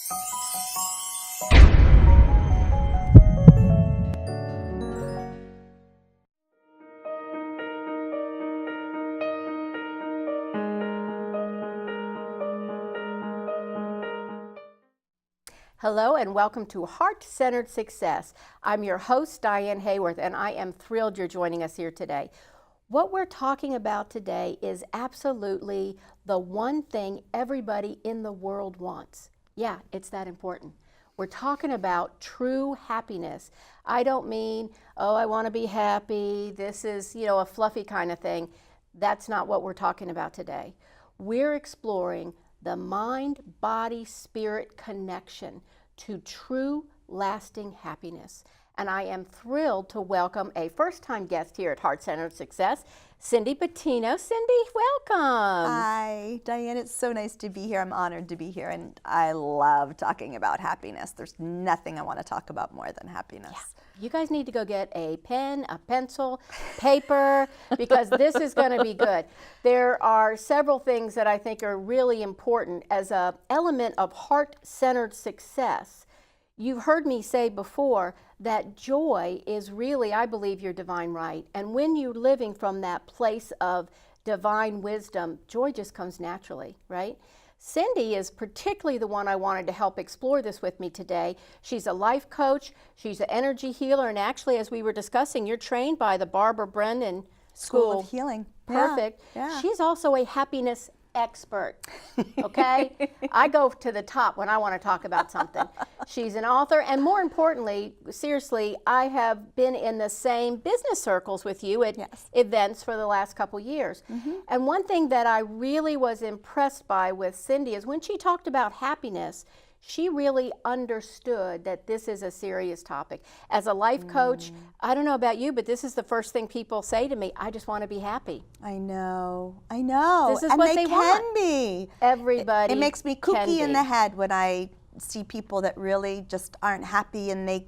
Hello and welcome to Heart-Centered Success. I'm your host, Diane Haworth, and I am thrilled you're joining us here today. What we're talking about today is absolutely the one thing everybody in the world wants. Yeah, it's that important. We're talking about true happiness. I don't mean, oh, I want to be happy. This is, a fluffy kind of thing. That's not what we're talking about today. We're exploring the mind, body, spirit connection to true, lasting happiness. And I am thrilled to welcome a first-time guest here at Heart-Centered Success, Cindy Bettino. Cindy, welcome. Hi, Diane. It's so nice to be here. I'm honored to be here, and I love talking about happiness. There's nothing I want to talk about more than happiness. Yeah. You guys need to go get a pen, a pencil, paper, because this is going to be good. There are several things that I think are really important as an element of heart-centered success. You've heard me say before that joy is really, I believe, your divine right. And when you're living from that place of divine wisdom, joy just comes naturally, right? Cindy is particularly the one I wanted to help explore this with me today. She's a life coach, she's an energy healer, and actually, as we were discussing, you're trained by the Barbara Brennan School of Healing. Perfect. Yeah. She's also a happiness expert, okay? I go to the top when I want to talk about something. She's an author, and more importantly, seriously, I have been in the same business circles with you at events for the last couple years. And one thing that I really was impressed by with Cindy is when she talked about happiness, she really understood that this is a serious topic. As a life coach, I don't know about you, but this is the first thing people say to me, I just want to be happy. I know. This is and what they can want. be. Everybody It makes me kooky in the head when I see people that really just aren't happy, and they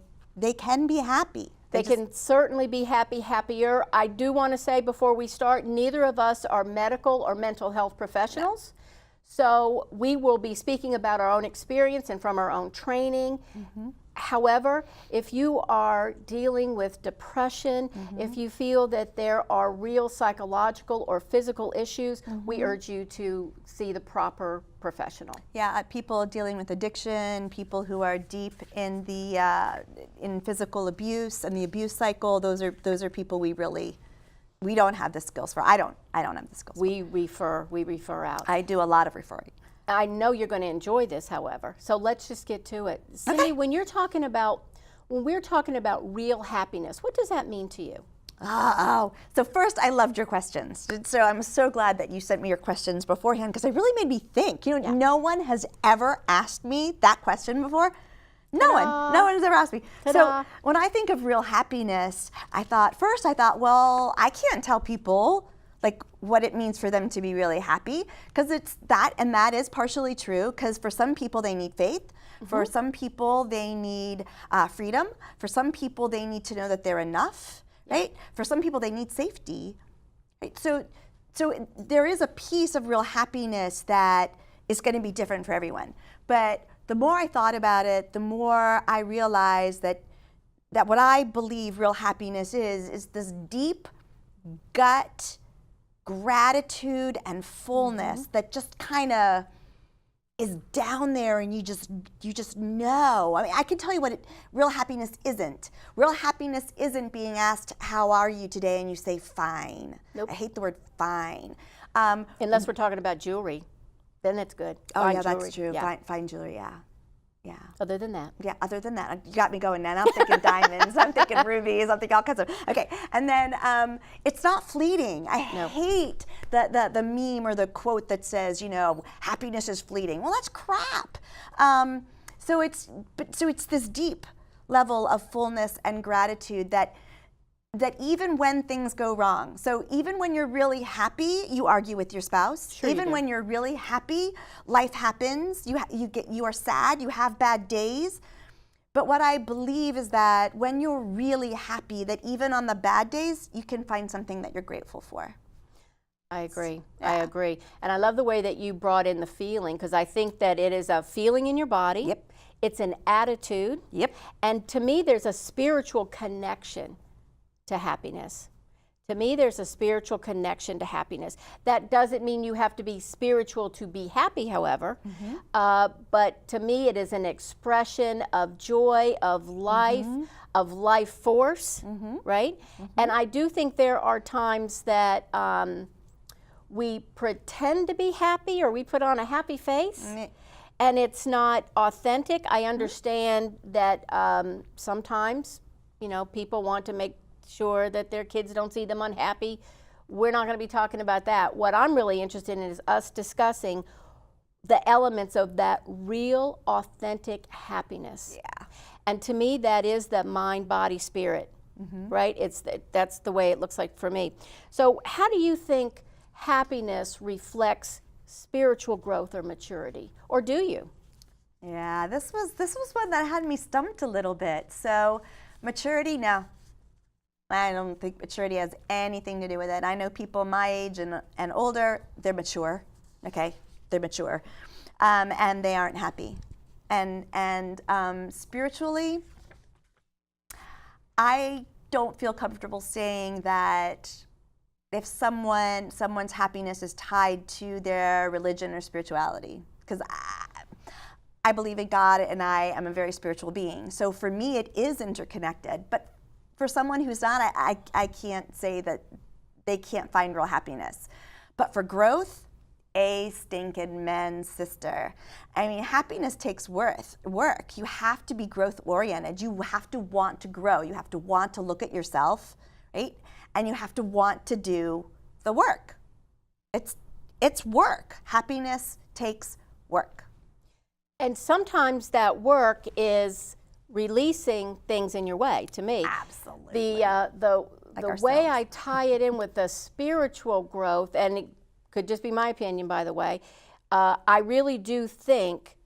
can be happy. They can certainly be happier. I do want to say before we start, neither of us are medical or mental health professionals. No. So we will be speaking about our own experience and from our own training. However, if you are dealing with depression, if you feel that there are real psychological or physical issues, we urge you to see the proper professional. Yeah, people dealing with addiction, people who are deep in the in physical abuse and the abuse cycle, those are people we don't have the skills for. I don't have the skills. We refer out. I do a lot of referring. I know you're going to enjoy this, however. So let's just get to it. Cindy, when we're talking about real happiness, what does that mean to you? So first, I loved your questions. So I'm so glad that you sent me your questions beforehand, because it really made me think. No one has ever asked me that question before. No one has ever asked me. Ta-da. So when I think of real happiness, I thought, well, I can't tell people like what it means for them to be really happy, because it's that, and that is partially true, because for some people they need faith, for some people they need freedom, for some people they need to know that they're enough, right? For some people they need safety, right? So there is a piece of real happiness that is going to be different for everyone. But the more I thought about it, the more I realized that what I believe real happiness is this deep gut gratitude and fullness that just kind of is down there, and you just know. I mean, I can tell you what real happiness isn't. Real happiness isn't being asked, how are you today? And you say, fine. Nope. I hate the word fine. Unless we're talking about jewelry. Then it's good. Oh, yeah, that's true. Yeah. Fine jewelry, yeah. Other than that. Yeah, other than that. You got me going now. I'm thinking diamonds, I'm thinking rubies, I'm thinking all kinds of, okay. And then it's not fleeting. I hate the meme or the quote that says, happiness is fleeting. Well, that's crap. So it's this deep level of fullness and gratitude that even when things go wrong, so even when you're really happy, you argue with your spouse. Sure, even when you're really happy, life happens. You are sad. You have bad days. But what I believe is that when you're really happy, that even on the bad days, you can find something that you're grateful for. I agree. Yeah. I agree. And I love the way that you brought in the feeling, because I think that it is a feeling in your body. Yep. It's an attitude. Yep. And to me, there's a spiritual connection to happiness. To me, there's a spiritual connection to happiness. That doesn't mean you have to be spiritual to be happy, however. But to me, it is an expression of joy, of life force, right? And I do think there are times that we pretend to be happy, or we put on a happy face, and it's not authentic. I understand that sometimes, you know, people want to make sure that their kids don't see them unhappy. We're not going to be talking about that. What I'm really interested in is us discussing the elements of that real, authentic happiness. Yeah. And to me, that is the mind, body, spirit, right? That's the way it looks like for me. So how do you think happiness reflects spiritual growth or maturity? Or do you? Yeah, this was one that had me stumped a little bit. So maturity, no. I don't think maturity has anything to do with it. I know people my age and older, they're mature, okay? They're mature, and they aren't happy. And spiritually, I don't feel comfortable saying that if someone's happiness is tied to their religion or spirituality, because I believe in God and I am a very spiritual being. So for me, it is interconnected. But for someone who's not, I can't say that they can't find real happiness. But for growth, a stinking man's sister. I mean, happiness takes work. You have to be growth oriented. You have to want to grow. You have to want to look at yourself, right? And you have to want to do the work. It's work. Happiness takes work. And sometimes that work is releasing things in your way, to me. Absolutely. The Like way ourselves. I tie it in with the spiritual growth, and it could just be my opinion, by the way, I really do think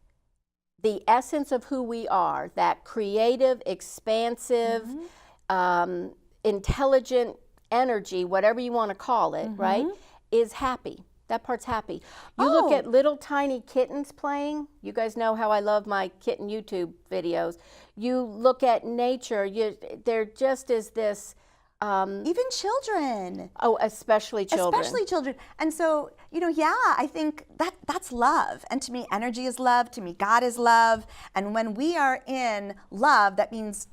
the essence of who we are, that creative, expansive, intelligent energy, whatever you want to call it, right, is happy. That part's happy. You look at little tiny kittens playing. You guys know how I love my kitten YouTube videos. You look at nature. There just is this. Even children. Oh, especially children. Especially children. And so, I think that's love. And to me, energy is love. To me, God is love. And when we are in love, that means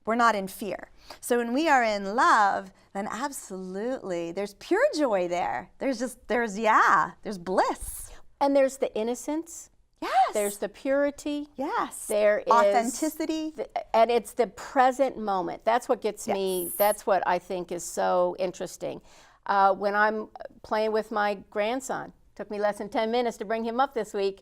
we're not in fear. So when we are in love, then absolutely, there's pure joy there. There's bliss. And there's the innocence. Yes. There's the purity. Yes. There is authenticity. And it's the present moment. That's what gets me, that's what I think is so interesting. When I'm playing with my grandson, took me less than 10 minutes to bring him up this week.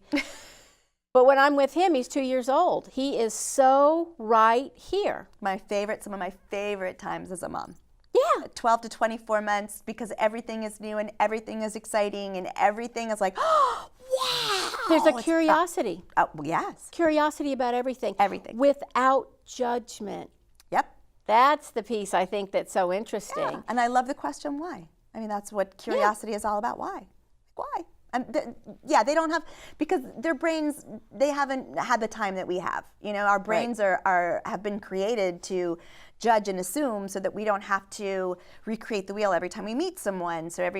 But when I'm with him, he's 2 years old. He is so right here. Some of my favorite times as a mom. Yeah. 12 to 24 months, because everything is new and everything is exciting and everything is like, oh, wow. There's a curiosity. Yes. Curiosity about everything. Everything. Without judgment. Yep. That's the piece I think that's so interesting. Yeah. And I love the question, why? I mean, that's what curiosity is all about. Why? Why? And they don't have, because their brains, they haven't had the time that we have. Our brains have been created to judge and assume so that we don't have to recreate the wheel every time we meet someone. So every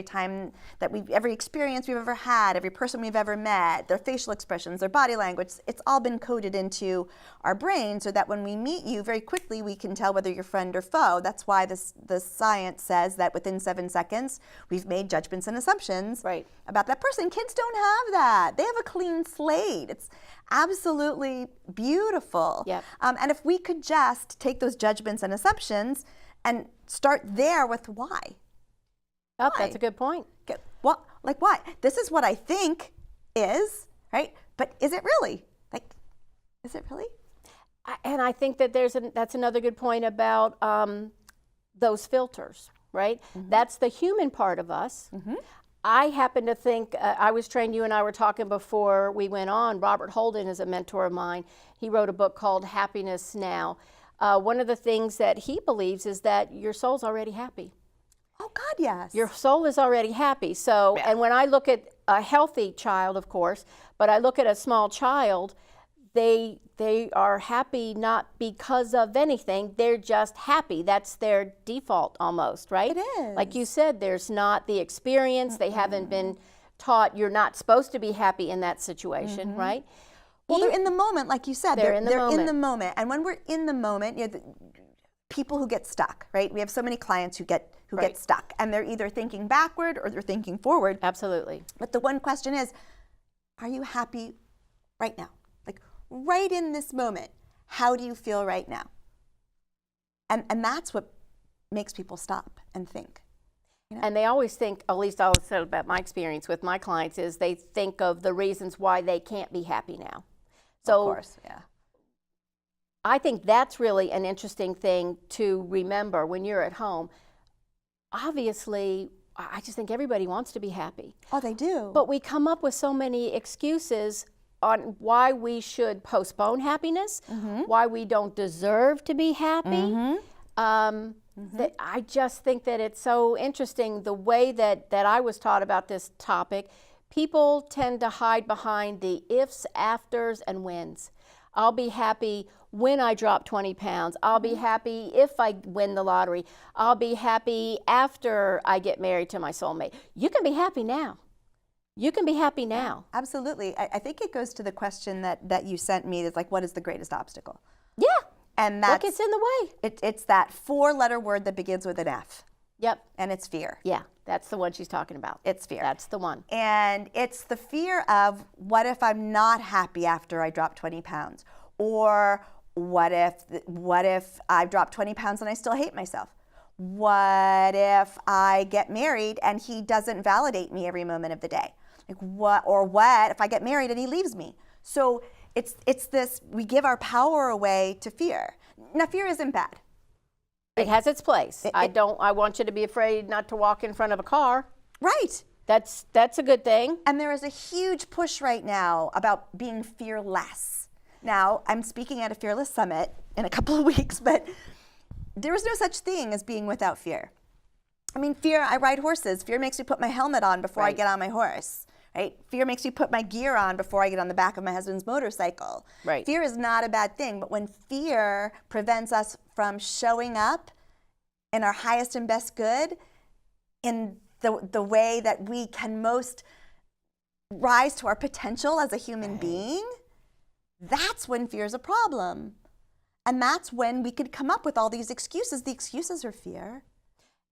experience we've ever had, every person we've ever met, their facial expressions, their body language, it's all been coded into our brain so that when we meet you, very quickly we can tell whether you're friend or foe. That's why the science says that within 7 seconds, we've made judgments and assumptions about that person. Kids don't have that. They have a clean slate. It's absolutely beautiful. Yep. And if we could just take those judgments and assumptions and start there with why. Oh, that's a good point. Why? This is what I think is, right? But is it really? Is it really? And I think that that's another good point about those filters, right? That's the human part of us. I happen to think, I was trained, you and I were talking before we went on, Robert Holden is a mentor of mine. He wrote a book called Happiness Now. One of the things that he believes is that your soul's already happy. Oh God, yes. Your soul is already happy. So, Yeah. and when I look at a healthy child, of course, but I look at a small child, they are happy not because of anything. They're just happy. That's their default almost, right? It is. Like you said, there's not the experience. They haven't been taught you're not supposed to be happy in that situation, right? Well, they're in the moment, like you said. They're in the moment. And when we're in the moment, people who get stuck, right? We have so many clients who get stuck, and they're either thinking backward or they're thinking forward. Absolutely. But the one question is, are you happy right now? Like right in this moment, how do you feel right now? And that's what makes people stop and think. You know? And they always think, at least I'll say about my experience with my clients, is they think of the reasons why they can't be happy now. So of course, yeah. I think that's really an interesting thing to remember when you're at home. Obviously, I just think everybody wants to be happy. Oh, they do. But we come up with so many excuses on why we should postpone happiness, why we don't deserve to be happy. That I just think that it's so interesting the way that I was taught about this topic. People tend to hide behind the ifs, afters, and whens. I'll be happy when I drop 20 pounds. I'll be happy if I win the lottery. I'll be happy after I get married to my soulmate. You can be happy now. You can be happy now. Absolutely. I think it goes to the question that you sent me. It's like, what is the greatest obstacle? Yeah. And What gets in the way? It's that four-letter word that begins with an F. Yep. And it's fear. Yeah, that's the one she's talking about. It's fear. That's the one. And it's the fear of, what if I'm not happy after I drop 20 pounds? Or what if I've dropped 20 pounds and I still hate myself? What if I get married and he doesn't validate me every moment of the day? Like what if I get married and he leaves me? So it's this, we give our power away to fear. Now, fear isn't bad. It has its place. I want you to be afraid not to walk in front of a car. Right. That's a good thing. And there is a huge push right now about being fearless. Now, I'm speaking at a Fearless Summit in a couple of weeks, but there is no such thing as being without fear. I mean, fear, I ride horses. Fear makes me put my helmet on before I get on my horse. Right? Fear makes me put my gear on before I get on the back of my husband's motorcycle. Right. Fear is not a bad thing, but when fear prevents us from showing up in our highest and best good, in the way that we can most rise to our potential as a human being, that's when fear is a problem. And that's when we could come up with all these excuses. The excuses are fear.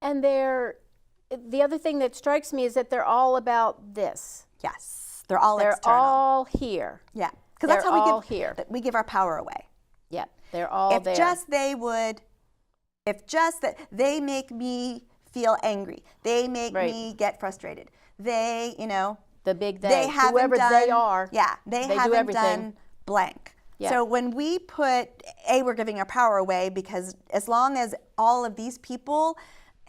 And the other thing that strikes me is that they're all about this. Yes, they're all external. They're all here. Yeah, because that's how we give our power away. Yep, they're all there. If just that they make me feel angry, they make me get frustrated. They, the big they haven't whoever done, they are. Yeah, they haven't done blank. Yeah. So when we we're giving our power away, because as long as all of these people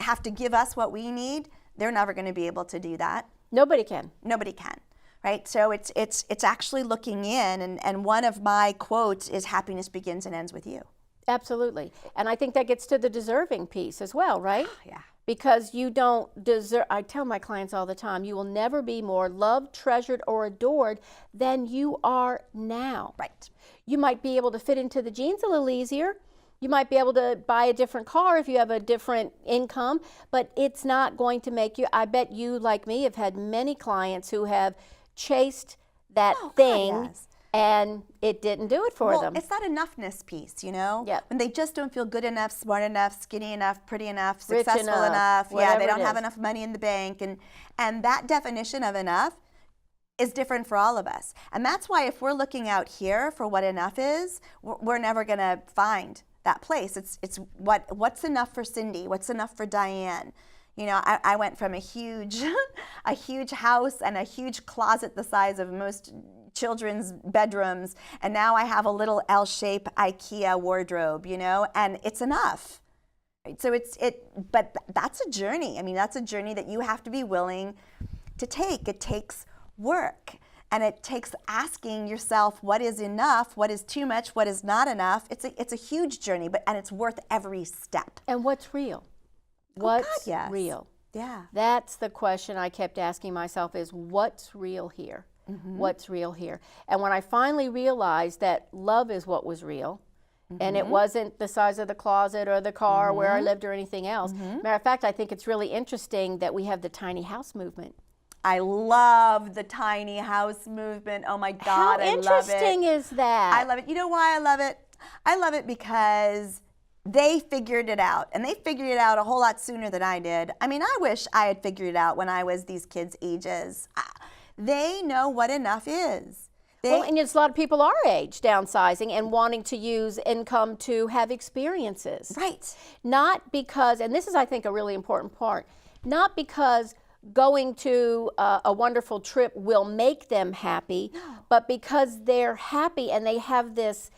have to give us what we need, they're never going to be able to do that. Nobody can. Nobody can, right? So it's actually looking in, and one of my quotes is, happiness begins and ends with you. Absolutely. And I think that gets to the deserving piece as well, right? Yeah. Because you don't deserve, I tell my clients all the time, you will never be more loved, treasured, or adored than you are now. Right. You might be able to fit into the jeans a little easier. You might be able to buy a different car if you have a different income, but it's not going to make you, I bet you, like me, have had many clients who have chased that thing. God, yes. And it didn't do it for them. It's that enoughness piece, Yep. When they just don't feel good enough, smart enough, skinny enough, pretty enough, Rich successful enough. Yeah, they don't have is. enough money in the bank. And that definition of enough is different for all of us. And that's why if we're looking out here for what enough is, we're never going to find that place. It's what's enough for Cindy? What's enough for Diane? I went from a huge house and a huge closet the size of most children's bedrooms, and now I have a little L-shaped IKEA wardrobe, and it's enough. Right? So but that's a journey. I mean, that's a journey that you have to be willing to take. It takes work, and it takes asking yourself what is enough, what is too much, what is not enough. It's a huge journey, and it's worth every step. And what's real? What's yes. real? Yeah. That's the question I kept asking myself is, what's real here? What's real here? And when I finally realized that love is what was real, and it wasn't the size of the closet or the car where I lived or anything else. Matter of fact, I think it's really interesting that we have the tiny house movement. I love the tiny house movement. Oh my God, How I love it. interesting is that? I love it. You know why I love it? I love it because they figured it out, and they figured it out a whole lot sooner than I did. I mean, I wish I had figured it out when I was these kids' ages. They know what enough is. Well, and it's a lot of people our age downsizing and wanting to use income to have experiences. Right. Not because, and this is, I think, a really important part, not because going to a wonderful trip will make them happy, but because they're happy and they have this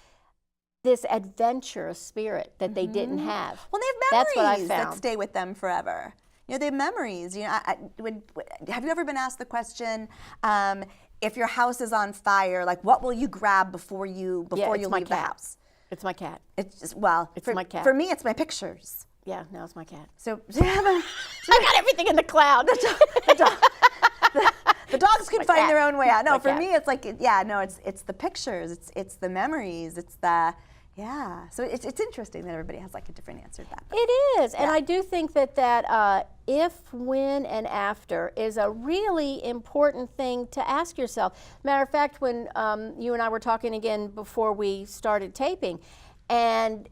adventurous spirit that they didn't have. Well, they have memories That's what I found. that stay with them forever. You know, they have memories. You know, have you ever been asked the question, if your house is on fire, like what will you grab before you leave the house? It's my cat. It's just, well, It's my cat. For me, it's my pictures. Yeah, no, it's my cat. So I got everything in the cloud. the dogs can find their own way out. No, My for cat. me, it's like, it's the pictures, it's the memories, it's the, yeah. So it's interesting that everybody has like a different answer to that. It is, and I do think that if, when, and after is a really important thing to ask yourself. Matter of fact, when you and I were talking again before we started taping, and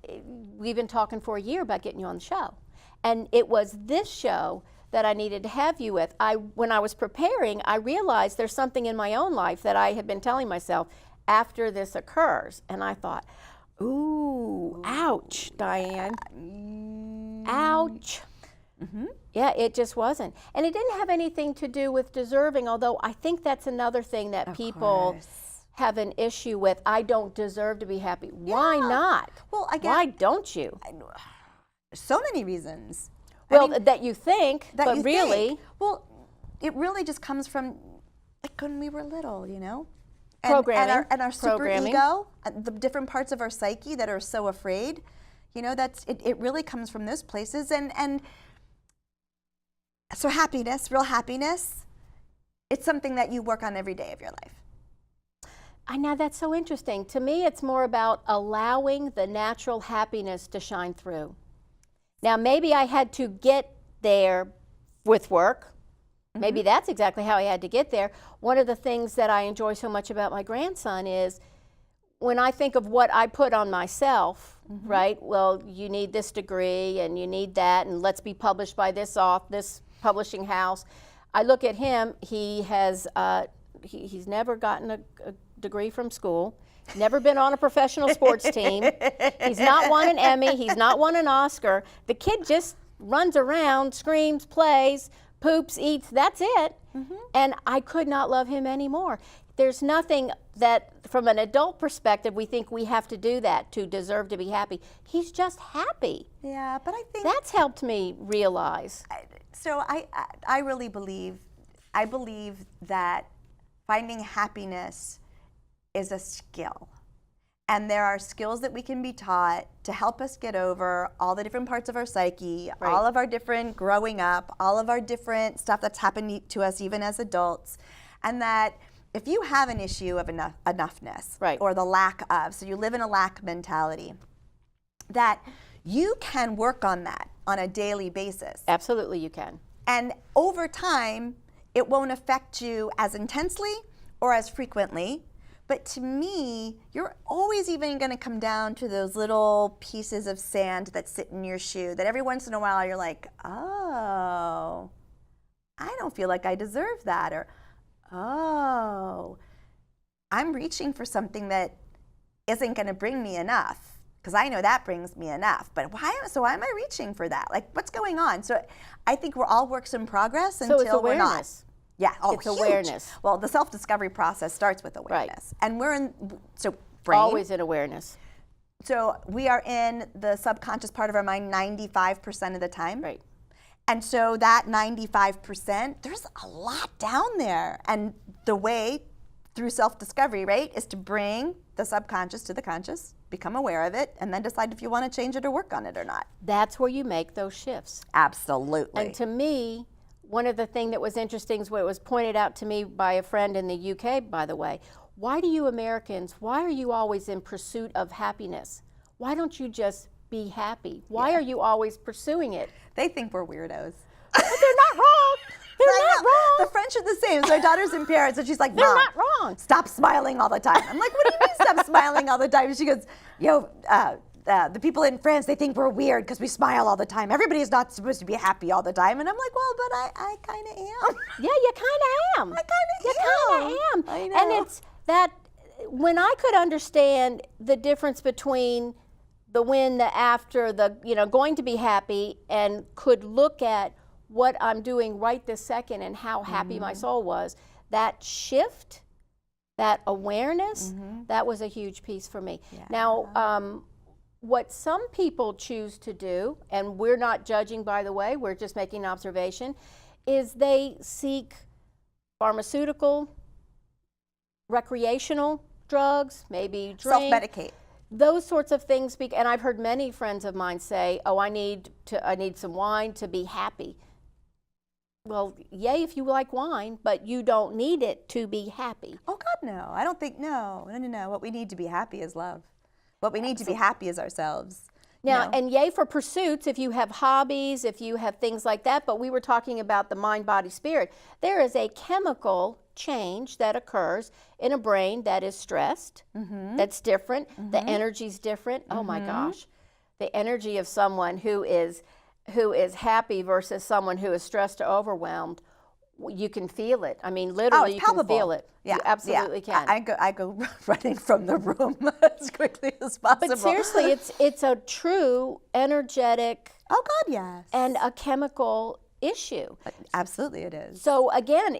we've been talking for a year about getting you on the show, and it was this show that I needed to have you with. When I was preparing, I realized there's something in my own life that I had been telling myself after this occurs, and I thought, ooh, ouch, Diane. Ouch. Yeah, it just wasn't. And it didn't have anything to do with deserving, although I think that's another thing that people have an issue with. I don't deserve to be happy. Why not? Well, I guess. Why don't you? So many reasons. Well, that you think, that but you really. think. Well, it really just comes from like when we were little, you know? Programming. And our super Programming. ego, the different parts of our psyche that are so afraid, you know, it really comes from those places. And so happiness, real happiness, it's something that you work on every day of your life. Now that's so interesting. To me, it's more about allowing the natural happiness to shine through. Now, maybe I had to get there with work. Maybe that's exactly how I had to get there. One of the things that I enjoy so much about my grandson is when I think of what I put on myself, right? Well, you need this degree and you need that, and let's be published by this publishing house. I look at him. He has he's never gotten a degree from school. Never been on a professional sports team. He's not won an Emmy. He's not won an Oscar. The kid just runs around, screams, plays, poops, eats. That's it. And I could not love him anymore. There's nothing that, from an adult perspective, we think we have to do that to deserve to be happy. He's just happy. Yeah, but I think That's helped me realize. so. I really believe. I believe that finding happiness is a skill. And there are skills that we can be taught to help us get over all the different parts of our psyche, all of our different growing up, all of our different stuff that's happened to us even as adults. And that if you have an issue of enoughness or the lack of, so you live in a lack mentality, that you can work on that on a daily basis. Absolutely, you can. And over time, it won't affect you as intensely or as frequently. But to me, you're always even going to come down to those little pieces of sand that sit in your shoe that every once in a while you're like, oh, I don't feel like I deserve that. Or, oh, I'm reaching for something that isn't going to bring me enough. Because I know that brings me enough. But why am I reaching for that? Like, what's going on? So I think we're all works in progress until it's we're not. awareness. Yeah, it's huge. Awareness. Well, the self-discovery process starts with awareness. And we're in, so brain. Always in awareness. So we are in the subconscious part of our mind 95% of the time. Right. And so that 95%, there's a lot down there. And the way through self-discovery, right, is to bring the subconscious to the conscious, become aware of it, and then decide if you want to change it or work on it or not. That's where you make those shifts. Absolutely. And to me, one of the things that was interesting is what was pointed out to me by a friend in the UK, by the way. Why do you Americans, why are you always in pursuit of happiness? Why don't you just be happy? Why are you always pursuing it? They think we're weirdos. But they're not wrong. They're not wrong. The French are the same. So my daughter's in Paris, and she's like, They're Mom, not wrong. Stop smiling all the time. I'm like, what do you mean stop smiling all the time? And she goes, the people in France, they think we're weird because we smile all the time. Everybody's not supposed to be happy all the time. And I'm like, well, but I kind of am. Yeah, you kind of am. I kind of am. I know. And it's that when I could understand the difference between the when, the after, the, going to be happy, and could look at what I'm doing right this second and how happy my soul was, that shift, that awareness, that was a huge piece for me. Yeah. Now, what some people choose to do, and we're not judging, by the way, we're just making an observation, is they seek pharmaceutical, recreational drugs, maybe drink. Self-medicate. Those sorts of things, and I've heard many friends of mine say, oh, I need some wine to be happy. Well, yay if you like wine, but you don't need it to be happy. Oh, God, no. I don't think, no. What we need to be happy is love. What we need to be happy is ourselves. Now, and yay for pursuits if you have hobbies, if you have things like that, but we were talking about the mind, body, spirit. There is a chemical change that occurs in a brain that is stressed, that's different, the energy's different. Oh my gosh, the energy of someone who is happy versus someone who is stressed or overwhelmed, you can feel it. I mean, literally, you can feel it. Yeah, you absolutely can. I go running from the room as quickly as possible. But seriously, it's a true energetic. Oh God, yes. And a chemical issue. Absolutely, it is. So again,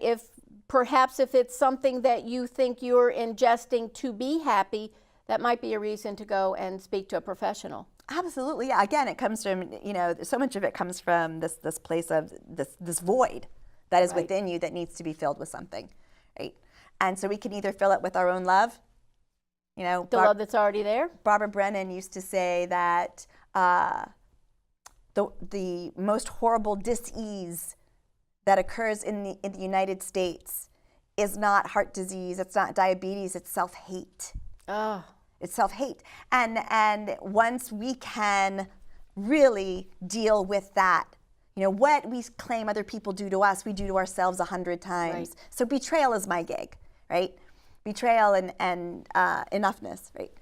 perhaps if it's something that you think you're ingesting to be happy, that might be a reason to go and speak to a professional. Absolutely, yeah. Again, it comes from, so much of it comes from this place of this void that is within you that needs to be filled with something, right? And so we can either fill it with our own love, the love that's already there. Barbara Brennan used to say that the most horrible dis-ease that occurs in the United States is not heart disease, it's not diabetes, it's self-hate. Oh. It's self-hate. And once we can really deal with that, what we claim other people do to us, we do to ourselves 100 times. Right. So betrayal is my gig, right? Betrayal and enoughness, right?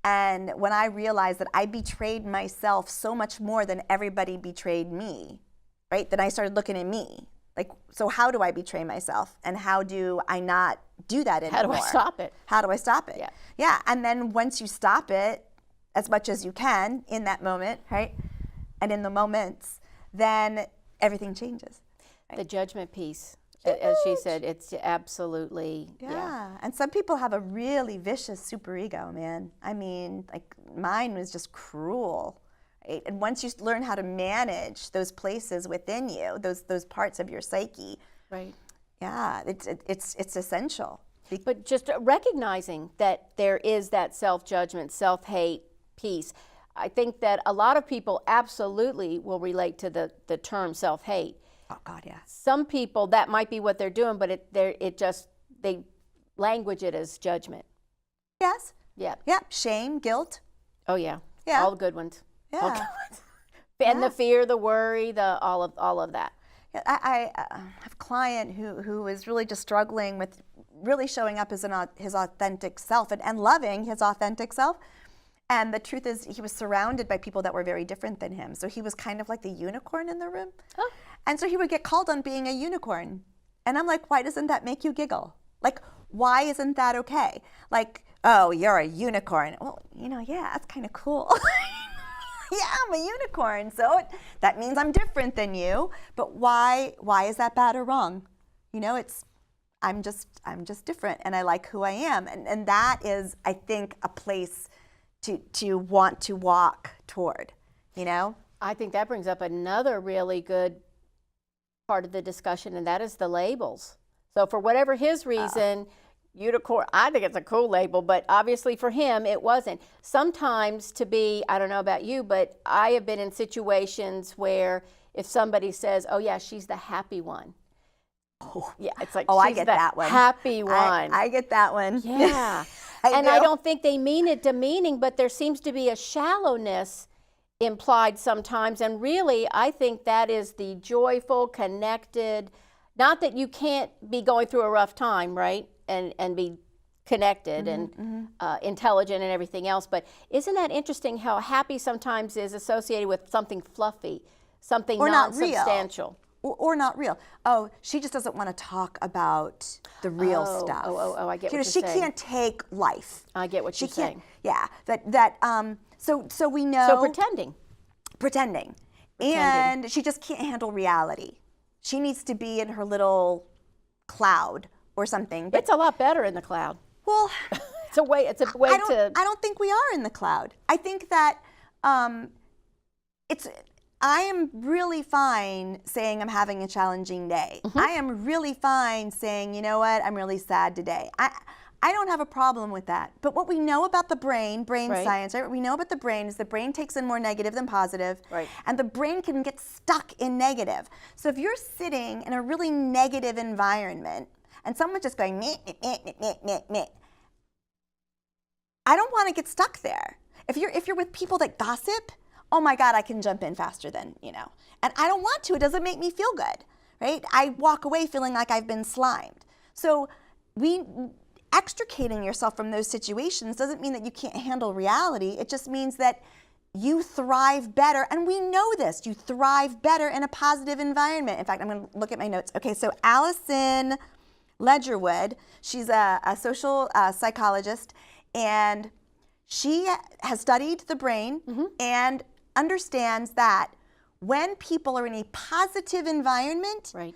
And when I realized that I betrayed myself so much more than everybody betrayed me, right? Then I started looking at me. Like, so how do I betray myself? And how do I not do that anymore? How do I stop it? How do I stop it? Yeah. Yeah, and then once you stop it, as much as you can in that moment, right? And in the moments, then everything changes. Right? The judgment piece, as she said, it's absolutely, yeah. And some people have a really vicious superego, man. I mean, like mine was just cruel. Right? And once you learn how to manage those places within you, those parts of your psyche, right? Yeah, it's essential. But just recognizing that there is that self-judgment, self-hate piece. I think that a lot of people absolutely will relate to the term self-hate. Oh God, yeah. Some people, that might be what they're doing, but they language it as judgment. Yes. Yeah. Yeah. Shame, guilt. Oh yeah. Yeah. All the good ones. Yeah. All the good ones. And the fear, the worry, all of that. I have a client who is really just struggling with really showing up as his authentic self and loving his authentic self. And the truth is, he was surrounded by people that were very different than him. So he was kind of like the unicorn in the room. Oh. And so he would get called on being a unicorn. And I'm like, why doesn't that make you giggle? Like, why isn't that okay? Like, oh, you're a unicorn. Well, yeah, that's kind of cool. Yeah, I'm a unicorn, so that means I'm different than you. But why is that bad or wrong? I'm just different, and I like who I am, and that is, I think, a place to want to walk toward. I think that brings up another really good part of the discussion, and that is the labels. So for whatever his reason, unicorn, I think it's a cool label, but obviously for him it wasn't. Sometimes to be, I don't know about you, but I have been in situations where if somebody says, oh yeah, she's the happy one. Oh, yeah, it's like, oh, she's I get the that one. Happy one. I get that one. Yeah. And I don't think they mean it demeaning, but there seems to be a shallowness implied sometimes. And really, I think that is the joyful, connected, not that you can't be going through a rough time, right? And be connected and intelligent and everything else. But isn't that interesting how happy sometimes is associated with something fluffy, something not substantial? Or not real. Oh, she just doesn't want to talk about the real stuff. Oh, I get what you're saying. saying. She can't take life. I get what you're saying. Yeah, so we know. So pretending. And she just can't handle reality. She needs to be in her little cloud or something. But it's a lot better in the cloud. Well, it's a way I don't think we are in the cloud. I think that I am really fine saying I'm having a challenging day. I am really fine saying, you know what, I'm really sad today. I don't have a problem with that. But what we know about the brain right. science, right? What we know about the brain is the brain takes in more negative than positive. Right. And the brain can get stuck in negative. So if you're sitting in a really negative environment and someone's just going, meh, meh, meh, meh, meh, meh, I don't want to get stuck there. If you're with people that gossip, oh my God, I can jump in faster than, and I don't want to. It doesn't make me feel good, right? I walk away feeling like I've been slimed. So extricating yourself from those situations doesn't mean that you can't handle reality. It just means that you thrive better, and we know this, you thrive better in a positive environment. In fact, I'm gonna look at my notes. Okay, so Allison Ledgerwood, she's a social psychologist, and she has studied the brain and understands that when people are in a positive environment, right.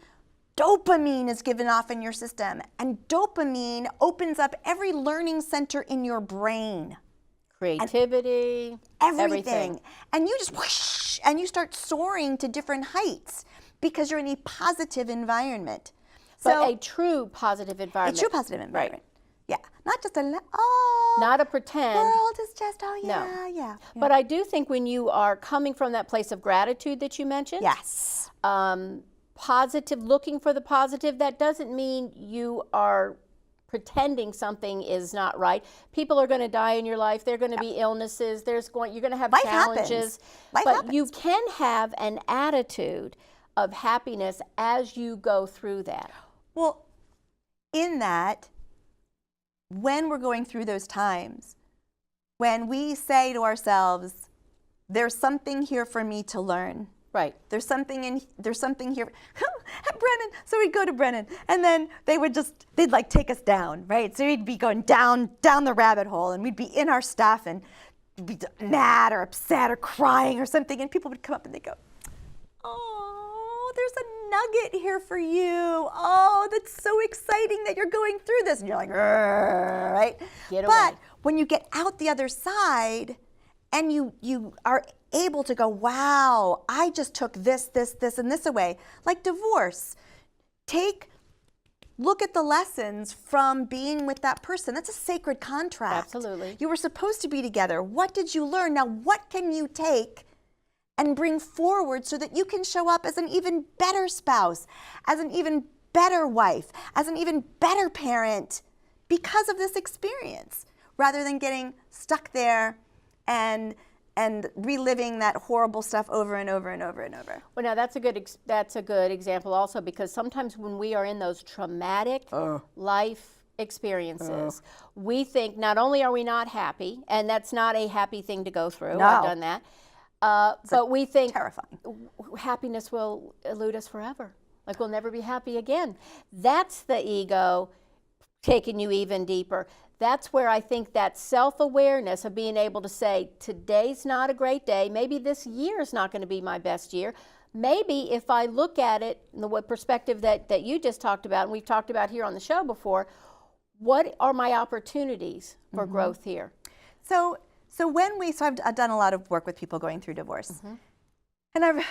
dopamine is given off in your system, and dopamine opens up every learning center in your brain. Creativity, everything. And you just whoosh, and you start soaring to different heights because you're in a positive environment. But a true positive environment. A true positive environment. Right. Yeah, not just not a pretend. World is just, No. yeah. But I do think when you are coming from that place of gratitude that you mentioned, yes, positive, looking for the positive, that doesn't mean you are pretending something is not right. People are going to die in your life. There are going to be illnesses. You're going to have challenges. Life happens. You can have an attitude of happiness as you go through that. Well, in that, when we're going through those times, when we say to ourselves, there's something here for me to learn. Right. There's something here. Brennan. So we'd go to Brennan, and then they'd like take us down, right? So we'd be going down the rabbit hole, and we'd be in our stuff and be mad or upset or crying or something, and people would come up and they'd go, oh, there's a nugget here for you. Oh, that's so exciting that you're going through this. And you're like, right? Get away. But when you get out the other side and you are able to go, wow, I just took this, and this away. Like divorce. Look at the lessons from being with that person. That's a sacred contract. Absolutely. You were supposed to be together. What did you learn? Now, what can you take and bring forward so that you can show up as an even better spouse, as an even better wife, as an even better parent because of this experience, rather than getting stuck there and reliving that horrible stuff over and over and over and over. Well, now that's a good example also, because sometimes when we are in those traumatic life experiences, we think not only are we not happy, and that's not a happy thing to go through. No. I've done that. But we think terrifying. Happiness will elude us forever. Like we'll never be happy again. That's the ego taking you even deeper. That's where I think that self-awareness of being able to say, today's not a great day. Maybe this year is not going to be my best year. Maybe if I look at it in the perspective that you just talked about, and we've talked about here on the show before, what are my opportunities for growth here? So I've done a lot of work with people going through divorce. And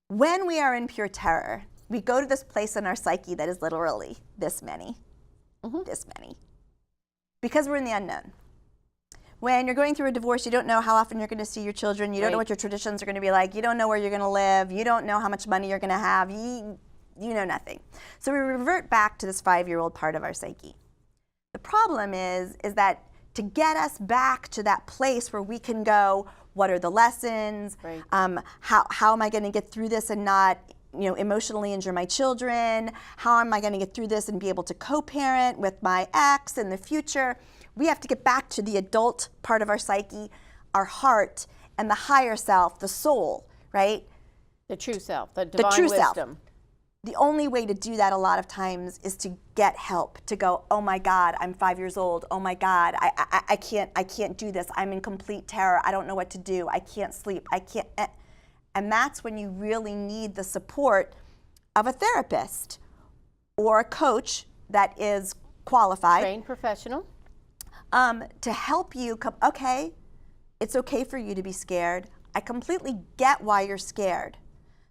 when we are in pure terror, we go to this place in our psyche that is literally this many, this many, because we're in the unknown. When you're going through a divorce, you don't know how often you're going to see your children. You don't know what your traditions are going to be like. You don't know where you're going to live. You don't know how much money you're going to have. You know nothing. So we revert back to this 5-year-old part of our psyche. The problem is that to get us back to that place where we can go, what are the lessons? Right. How am I going to get through this and not, emotionally injure my children? How am I going to get through this and be able to co-parent with my ex in the future? We have to get back to the adult part of our psyche, our heart, and the higher self, the soul, right? The true self, the divine true wisdom. Self. The only way to do that a lot of times is to get help, to go, oh my God, I'm 5 years old. Oh my God, I can't do this. I'm in complete terror. I don't know what to do. I can't sleep. I can't. And that's when you really need the support of a therapist or a coach that is qualified. Trained professional. To help you come, okay, it's okay for you to be scared. I completely get why you're scared.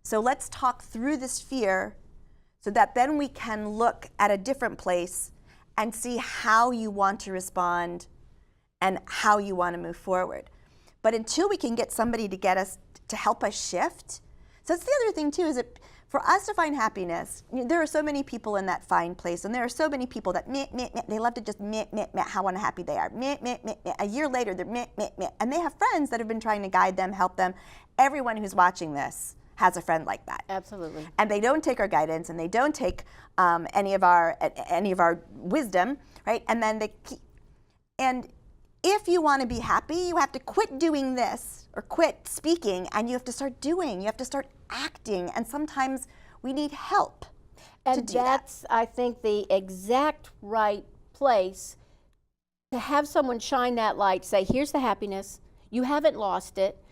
So let's talk through this fear so that then we can look at a different place and see how you want to respond and how you want to move forward. But until we can get somebody to help us shift, so that's the other thing too, is that for us to find happiness, there are so many people in that fine place, and there are so many people that they love to just how unhappy they are. A year later, they're and they have friends that have been trying to guide them, help them. Everyone who's watching this has a friend like that. Absolutely. And they don't take our guidance, and they don't take any of our wisdom, right? And then and if you want to be happy, you have to quit doing this or quit speaking, and you have to start doing. You have to start acting, and sometimes we need help to do that's, I think, the exact right place to have someone shine that light, say, here's the happiness. You haven't lost it.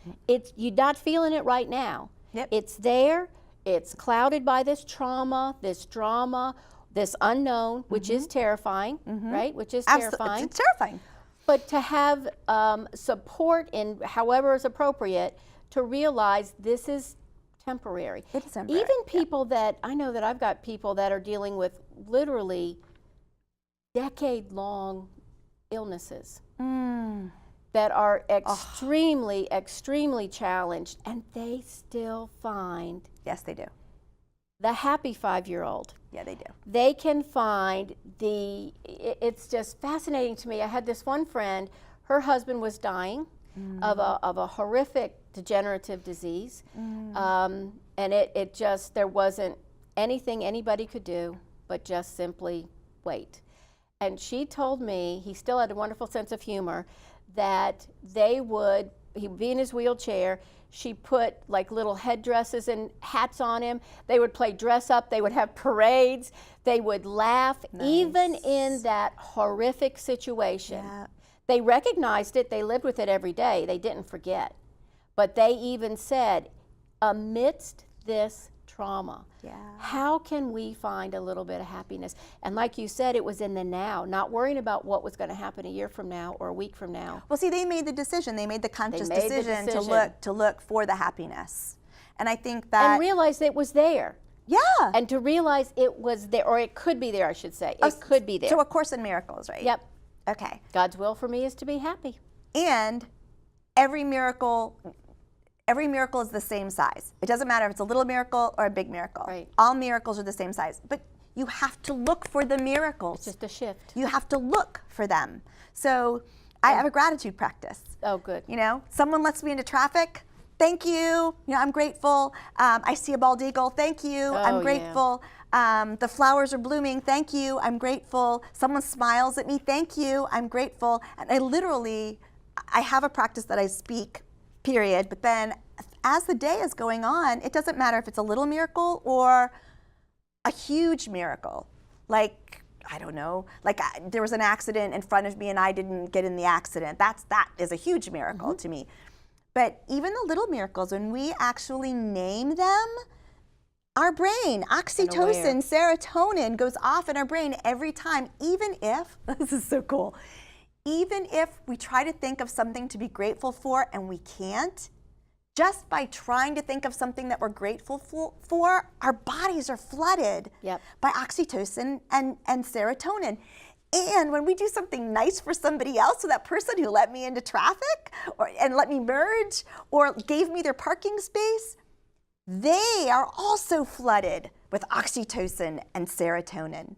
You're not feeling it right now. Yep. It's there. It's clouded by this trauma, this drama, this unknown, which is terrifying, right? Which is terrifying. It's terrifying. But to have support in however is appropriate to realize this is temporary. It is temporary. Even people that, I know that I've got people that are dealing with literally decade-long illnesses that are extremely, extremely challenged, and they still find. Yes, they do. The happy 5-year-old. Yeah, they do. They can find it's just fascinating to me. I had this one friend, her husband was dying of a horrific degenerative disease. And it just, there wasn't anything anybody could do but just simply wait. And she told me, he still had a wonderful sense of humor, that he'd be in his wheelchair, she put like little headdresses and hats on him. They would play dress up, they would have parades, they would laugh, even in that horrific situation. Yeah. They recognized it, they lived with it every day, they didn't forget. But they even said, amidst this trauma, how can we find a little bit of happiness? And like you said, it was in the now, not worrying about what was going to happen a year from now or a week from now. Well, see, they made the decision. They made the conscious decision to look for the happiness. And I think that... And realize it was there. Yeah. And to realize it was there, or it could be there, I should say. It could be there. So A Course in Miracles, right? Yep. Okay. God's will for me is to be happy. And every miracle is the same size. It doesn't matter if it's a little miracle or a big miracle. Right. All miracles are the same size. But you have to look for the miracles. It's just a shift. You have to look for them. So I have a gratitude practice. Oh, good. Someone lets me into traffic. Thank you. I'm grateful. I see a bald eagle. Thank you. I'm grateful. The flowers are blooming. Thank you. I'm grateful. Someone smiles at me. Thank you. I'm grateful. And I have a practice that I speak, period. But then as the day is going on, it doesn't matter if it's a little miracle or a huge miracle. Like, I don't know, there was an accident in front of me and I didn't get in the accident. That is a huge miracle to me. But even the little miracles, when we actually name them, our brain, oxytocin, serotonin goes off in our brain every time, even if, this is so cool, even if we try to think of something to be grateful for and we can't, just by trying to think of something that we're grateful for, our bodies are flooded by oxytocin and serotonin. And when we do something nice for somebody else, so that person who let me into traffic and let me merge or gave me their parking space, they are also flooded with oxytocin and serotonin.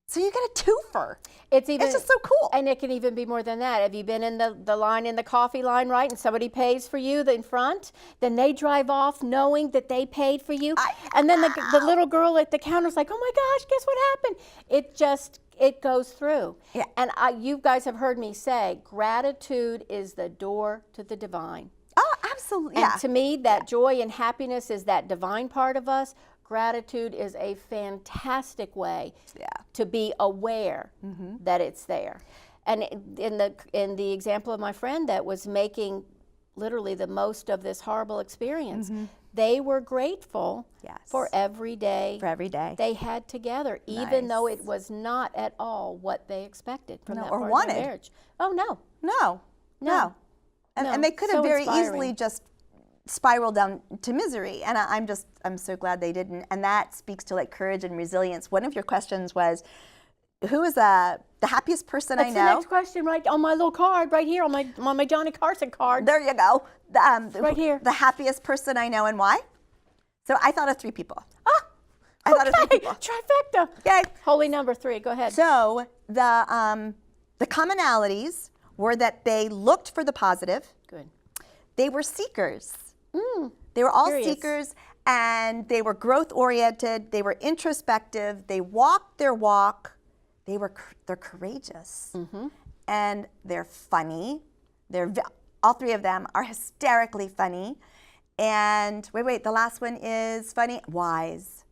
So you get a twofer. It's just so cool. And it can even be more than that. Have you been in the line, in the coffee line, right, and somebody pays for you in front? Then they drive off knowing that they paid for you. And then the little girl at the counter's like, oh my gosh, guess what happened? It goes through. Yeah. And you guys have heard me say, gratitude is the door to the divine. Oh, absolutely. And to me, that joy and happiness is that divine part of us. Gratitude is a fantastic way to be aware that it's there. And in the example of my friend that was making literally the most of this horrible experience, they were grateful for every day they had together, even though it was not at all what they expected from that part of their marriage. Oh, no. And they could have very easily just spiraled down to misery, and I'm so glad they didn't. And that speaks to like courage and resilience. One of your questions was, who is the happiest person I know? That's the next question, right on my little card, right here on my Johnny Carson card. There you go. Right here. The happiest person I know, and why? So I thought of 3 people. I thought of 3 people. Trifecta. Okay. Holy number 3. Go ahead. So the commonalities were that they looked for the positive. Good. They were seekers. They were all seekers, and they were growth-oriented. They were introspective. They walked their walk. They're courageous, and they're funny. All 3 of them are hysterically funny. And wait, the last one is funny, wise.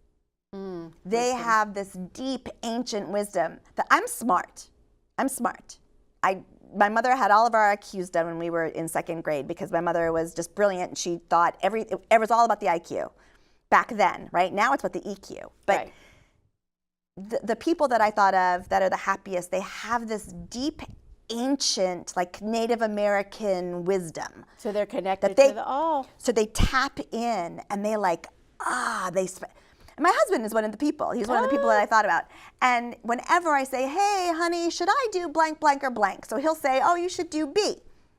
They have this deep, ancient wisdom that I'm smart. My mother had all of our IQs done when we were in 2nd grade because my mother was just brilliant, and she thought it was all about the IQ back then, right? Now it's about the EQ. But the people that I thought of that are the happiest, they have this deep, ancient, like Native American wisdom. So they're connected to the all. So they tap in, and they my husband is one of the people. He's one of the people that I thought about. And whenever I say, hey, honey, should I do blank, blank, or blank? So he'll say, oh, you should do B.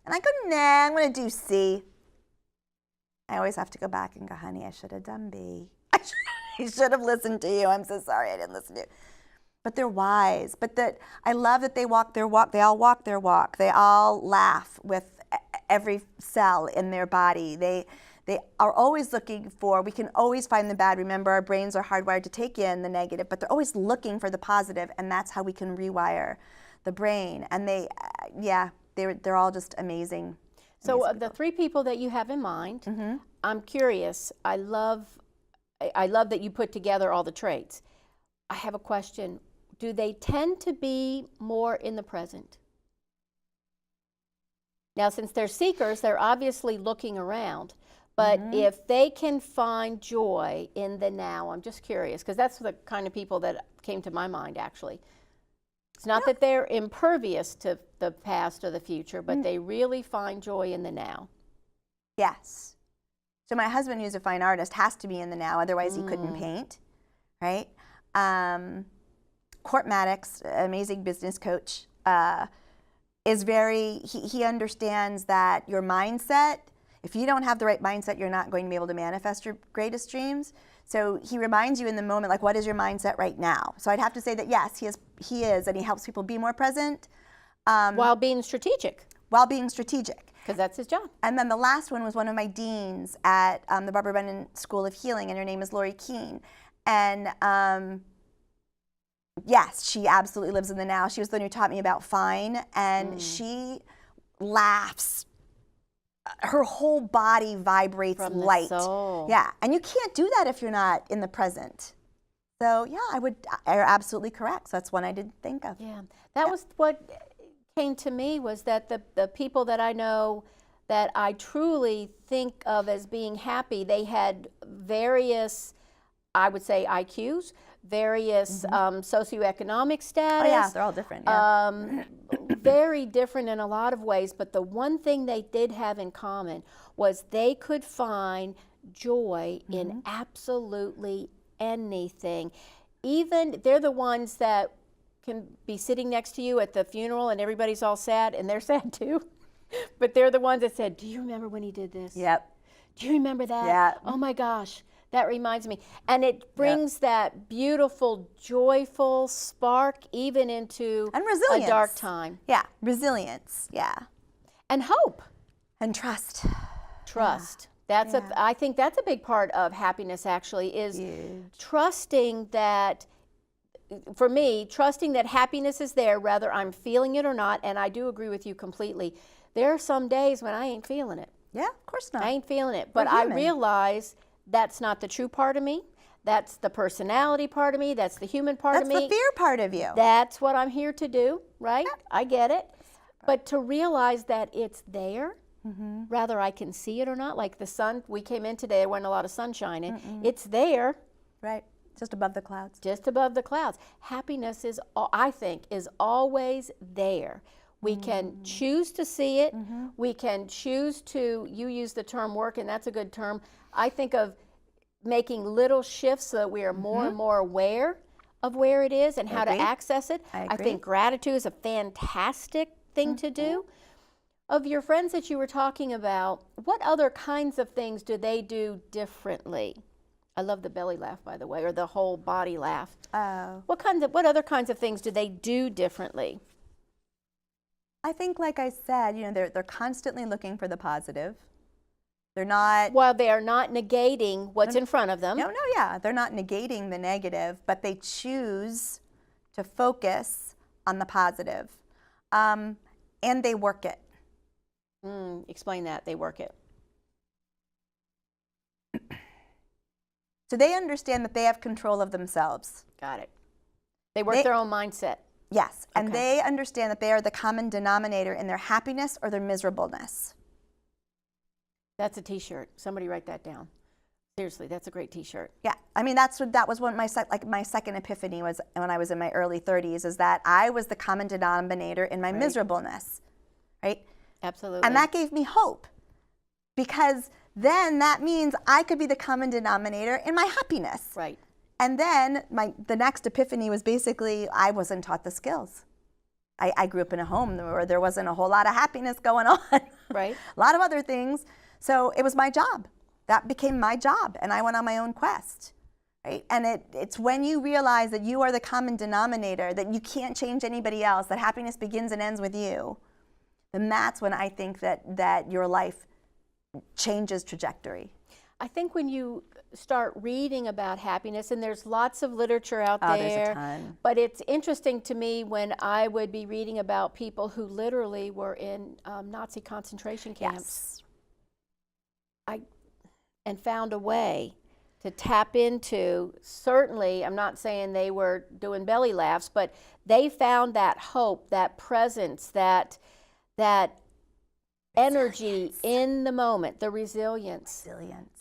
And I go, nah, I'm going to do C. I always have to go back and go, honey, I should have done B. I should have listened to you. I'm so sorry I didn't listen to you. But they're wise. But I love that they walk their walk. They all walk their walk. They all laugh with every cell in their body. They are always looking we can always find the bad. Remember, our brains are hardwired to take in the negative, but they're always looking for the positive, and that's how we can rewire the brain. And they're all just amazing. So the 3 people that you have in mind, I'm curious. I love that you put together all the traits. I have a question. Do they tend to be more in the present? Now, since they're seekers, they're obviously looking around. But if they can find joy in the now, I'm just curious, because that's the kind of people that came to my mind, actually. It's not that they're impervious to the past or the future, but they really find joy in the now. Yes. So my husband, who's a fine artist, has to be in the now, otherwise he couldn't paint, right? Court Maddox, amazing business coach, is he understands that your mindset, if you don't have the right mindset, you're not going to be able to manifest your greatest dreams. So he reminds you in the moment, like, what is your mindset right now? So I'd have to say that, yes, he is, and he helps people be more present. While being strategic. Because that's his job. And then the last one was one of my deans at the Barbara Brennan School of Healing, and her name is Lori Keene. And yes, she absolutely lives in the now. She was the one who taught me about fine, and she laughs. Her whole body vibrates from the light. Soul. Yeah, and you can't do that if you're not in the present. So yeah, you're absolutely correct. So that's one I didn't think of. Yeah, that was what came to me, was that the people that I know that I truly think of as being happy, they had various, I would say, IQs, various socioeconomic status. Oh yeah, they're all different. Yeah. very different in a lot of ways, but the one thing they did have in common was they could find joy in absolutely anything. Even, they're the ones that can be sitting next to you at the funeral and everybody's all sad, and they're sad too. But they're the ones that said, do you remember when he did this? Yep. Do you remember that? Yeah. Oh my gosh, that reminds me. And it brings that beautiful, joyful spark even into and resilience. A dark time. Yeah, resilience, yeah. And hope. And trust. Trust. That's I think that's a big part of happiness actually, is trusting that, for me, trusting that happiness is there whether I'm feeling it or not. And I do agree with you completely. There are some days when I ain't feeling it. Yeah, of course not. I ain't feeling it. But I realize that's not the true part of me. That's the personality part of me. That's the human part of me. That's the fear part of you. That's what I'm here to do, right? Yeah. I get it. But to realize that it's there, whether I can see it or not, like the sun, we came in today, there wasn't a lot of sun shining. It's there. Right, just above the clouds. Just above the clouds. Happiness is, I think, is always there. We can choose to see it. We can choose to, you use the term work, and that's a good term. I think of making little shifts so that we are more and more aware of where it is and how to access it. I think gratitude is a fantastic thing to do. Of your friends that you were talking about, what other kinds of things do they do differently? I love the belly laugh, by the way, or the whole body laugh. Oh. What other kinds of things do they do differently? I think, like I said, you know, they're constantly looking for the positive. They're not. While they are not negating what's in front of them. No, yeah, they're not negating the negative, but they choose to focus on the positive, and they work it. Explain that. They work it. So they understand that they have control of themselves. Got it. They work their own mindset. Yes, and they understand that they are the common denominator in their happiness or their miserableness. That's a T-shirt. Somebody write that down. Seriously, that's a great T-shirt. Yeah, I mean that was what my second epiphany was when I was in my early 30s, is that I was the common denominator in my miserableness, right? Absolutely. And that gave me hope, because then that means I could be the common denominator in my happiness. Right. And then the next epiphany was basically I wasn't taught the skills. I grew up in a home where there wasn't a whole lot of happiness going on. Right. A lot of other things. So it was my job. That became my job, and I went on my own quest. Right? And it's when you realize that you are the common denominator, that you can't change anybody else, that happiness begins and ends with you, then that's when I think that your life changes trajectory. I think when you start reading about happiness, and there's lots of literature out there, there's a ton. But it's interesting to me when I would be reading about people who literally were in Nazi concentration camps. Yes. And found a way to tap into, certainly, I'm not saying they were doing belly laughs, but they found that hope, that presence, that energy in the moment, the resilience.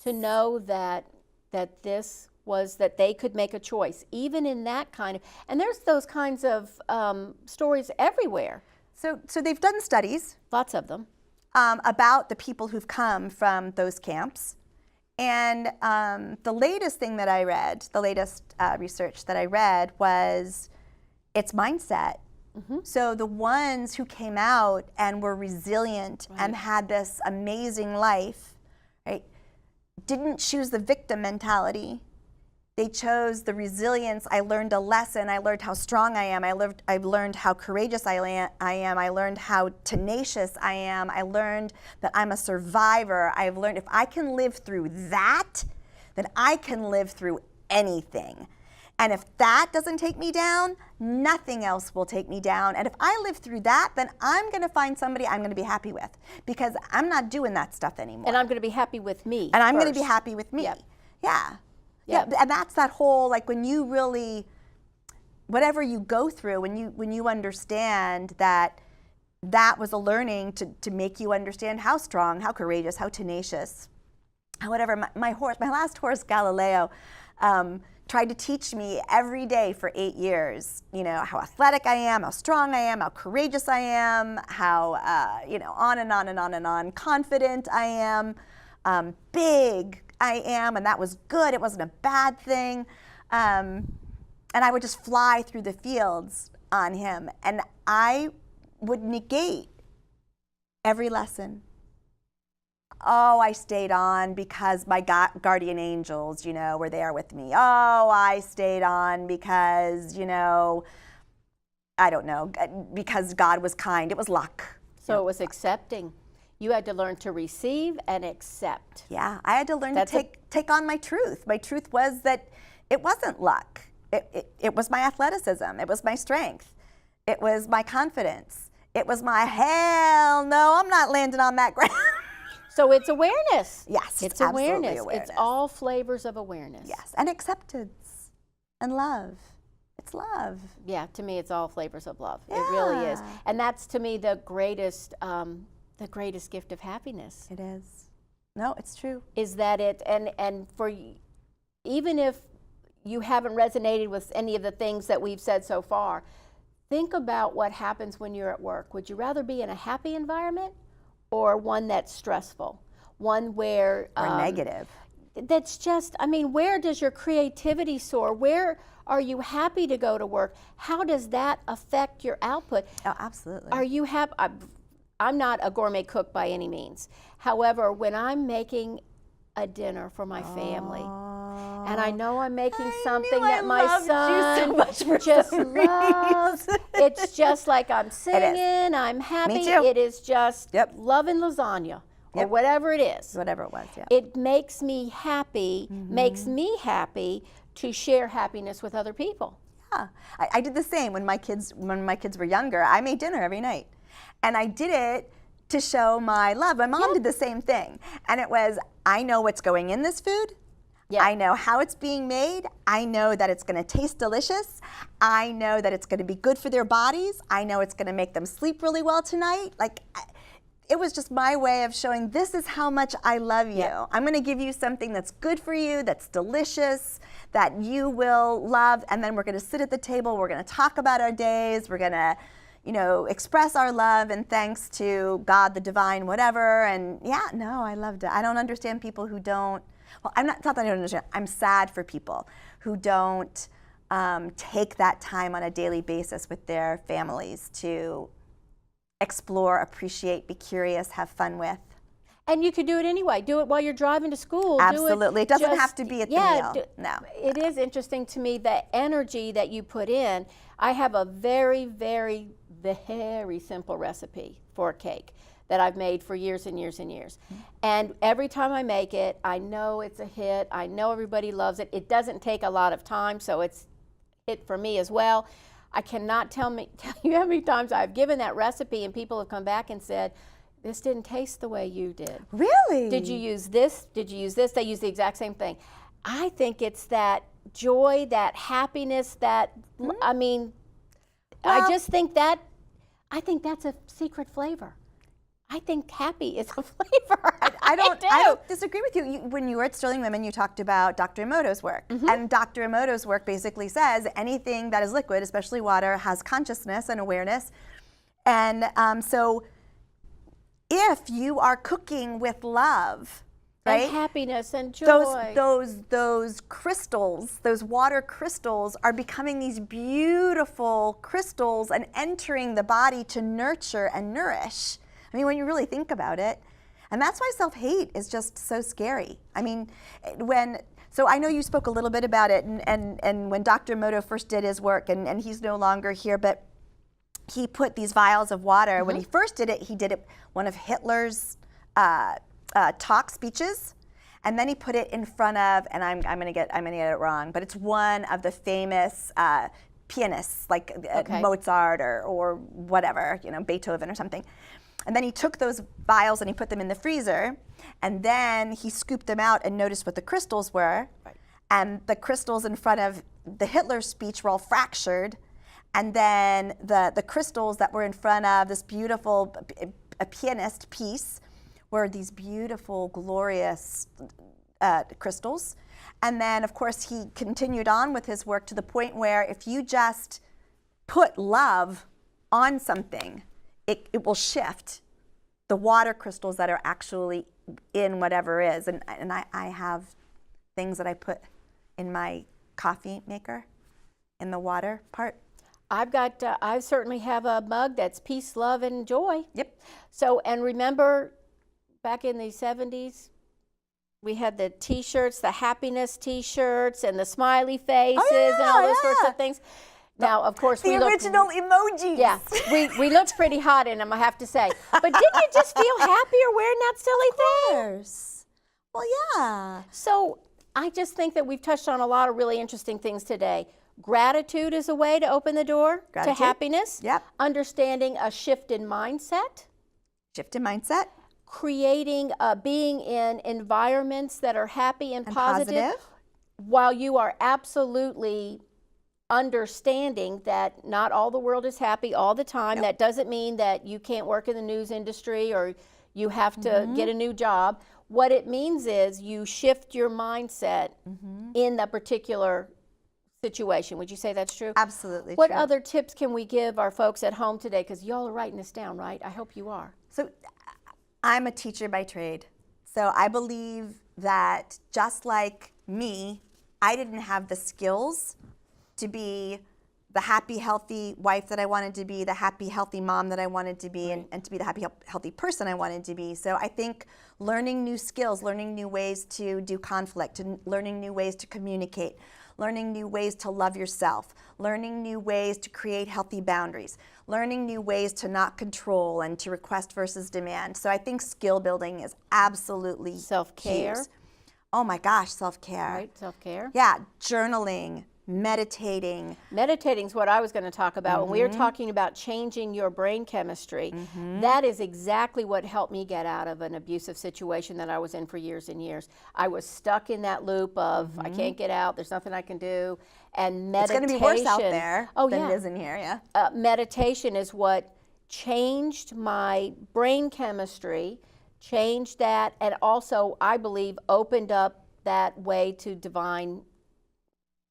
To know that this was, that they could make a choice, even in that kind of, and there's those kinds of stories everywhere. So they've done studies. Lots of them. About the people who've come from those camps. And the latest thing that I read, the latest research that I read was it's mindset. So the ones who came out and were resilient and had this amazing life, right, didn't choose the victim mentality. They chose the resilience. I learned a lesson. I learned how strong I am. I've learned how courageous I am. I learned how tenacious I am. I learned that I'm a survivor. I've learned if I can live through that, then I can live through anything. And if that doesn't take me down, nothing else will take me down. And if I live through that, then I'm going to find somebody I'm going to be happy with, because I'm not doing that stuff anymore. And I'm going to be happy with me. And I'm going to be happy with me. Yep. Yeah. Yeah, and that's that whole, like, when you really, whatever you go through, when you understand that was a learning to make you understand how strong, how courageous, how tenacious, whatever. My last horse, Galileo, tried to teach me every day for 8 years, how athletic I am, how strong I am, how courageous I am, how, on and on and on and on, confident I am, big I am, and that was good. It wasn't a bad thing. And I would just fly through the fields on him, and I would negate every lesson. Oh, I stayed on because my guardian angels, were there with me. Oh, I stayed on because, I don't know, because God was kind. It was luck. So it was accepting. You had to learn to receive and accept. Yeah, I had to learn to take on my truth. My truth was that it wasn't luck. It was my athleticism. It was my strength. It was my confidence. It was my, hell no, I'm not landing on that ground. So it's awareness. Yes, it's awareness. It's all flavors of awareness. Yes, and acceptance and love. It's love. Yeah, to me, it's all flavors of love. Yeah. It really is, and that's to me the greatest gift of happiness. It is. No, it's true. Is that it? And for even if you haven't resonated with any of the things that we've said so far, think about what happens when you're at work. Would you rather be in a happy environment or one that's stressful? One where... Or negative. That's just, where does your creativity soar? Where are you happy to go to work? How does that affect your output? Oh, absolutely. Are you happy? I'm not a gourmet cook by any means. However, when I'm making a dinner for my family, and I know I'm making something that my son just loves. It's just like I'm singing, I'm happy. Me too. It is just loving lasagna or whatever it is. Whatever it was, yeah. It makes me happy, makes me happy to share happiness with other people. Yeah, I did the same when my kids were younger. I made dinner every night, and I did it to show my love. My mom did the same thing, and it was, I know what's going in this food. Yeah. I know how it's being made. I know that it's going to taste delicious. I know that it's going to be good for their bodies. I know it's going to make them sleep really well tonight. It was just my way of showing, this is how much I love you. Yeah. I'm going to give you something that's good for you, that's delicious, that you will love, and then we're going to sit at the table. We're going to talk about our days. We're going to, express our love and thanks to God, the divine, whatever. And I loved it. I don't understand people who don't. Well, it's not that I don't understand. I'm sad for people who don't take that time on a daily basis with their families to explore, appreciate, be curious, have fun with. And you could do it anyway. Do it while you're driving to school. Absolutely. It doesn't have to be at the meal. No. It is interesting to me, the energy that you put in. I have a very, very, very simple recipe for a cake that I've made for years and years and years. And every time I make it, I know it's a hit. I know everybody loves it. It doesn't take a lot of time, so it's a hit for me as well. I cannot tell you how many times I've given that recipe and people have come back and said, this didn't taste the way you did. Really? Did you use this? Did you use this? They use the exact same thing. I think it's that joy, that happiness, I just think I think that's a secret flavor. I think happy is a flavor. I don't disagree with you. When you were at Sterling Women, you talked about Dr. Emotos' work. And Dr. Emotos' work basically says anything that is liquid, especially water, has consciousness and awareness. And so if you are cooking with love, right? And happiness and joy. Those crystals, those water crystals are becoming these beautiful crystals and entering the body to nurture and nourish. When you really think about it. And that's why self-hate is just so scary. So I know you spoke a little bit about it, and when Dr. Emoto first did his work, and he's no longer here, but he put these vials of water. When he first did it one of Hitler's talk speeches, and then he put it in front of, and I'm gonna get it wrong, but it's one of the famous pianists, like Mozart or whatever, Beethoven or something. And then he took those vials and he put them in the freezer, and then he scooped them out and noticed what the crystals were. Right. And the crystals in front of the Hitler speech were all fractured, and then the crystals that were in front of this beautiful pianist piece were these beautiful, glorious, crystals. And then, of course, he continued on with his work to the point where if you just put love on something, it will shift the water crystals that are actually in whatever is. And I have things that I put in my coffee maker in the water part. I certainly have a mug that's peace, love, and joy. Yep. So, and remember back in the 70s, we had the t-shirts, the happiness t-shirts, and the smiley faces and all those sorts of things. Now, of course, the original emojis. Yeah, we looked pretty hot in them, I have to say. But didn't you just feel happier wearing that silly thing? Of course. Well, yeah. So I just think that we've touched on a lot of really interesting things today. Gratitude is a way to open the door to happiness. Yep. Understanding a shift in mindset. Shift in mindset. Creating, being in environments that are happy and positive. While you are absolutely understanding that not all the world is happy all the time. That doesn't mean that you can't work in the news industry or you have to get a new job. What it means is you shift your mindset in that particular situation. Would you say that's true? Absolutely What true. other tips can we give our folks at home today? Because y'all are writing this down, right? I hope you are. So I'm a teacher by trade. So I believe that just like me, I didn't have the skills to be the happy, healthy wife that I wanted to be, the happy, healthy mom that I wanted to be, and to be the happy, healthy person I wanted to be. So I think learning new skills, learning new ways to do conflict, and learning new ways to communicate, learning new ways to love yourself, learning new ways to create healthy boundaries, learning new ways to not control and to request versus demand. So I think skill building is absolutely Self-care. huge. Oh my gosh, self-care. Right, self-care. Yeah, journaling, meditating. Meditating is what I was going to talk about. When we were talking about changing your brain chemistry, that is exactly what helped me get out of an abusive situation that I was in for years and years. I was stuck in that loop of I can't get out, there's nothing I can do. And meditation. It's going to be worse out there than it is in here, yeah. Meditation is what changed my brain chemistry, changed that, and also, I believe, opened up that way to divine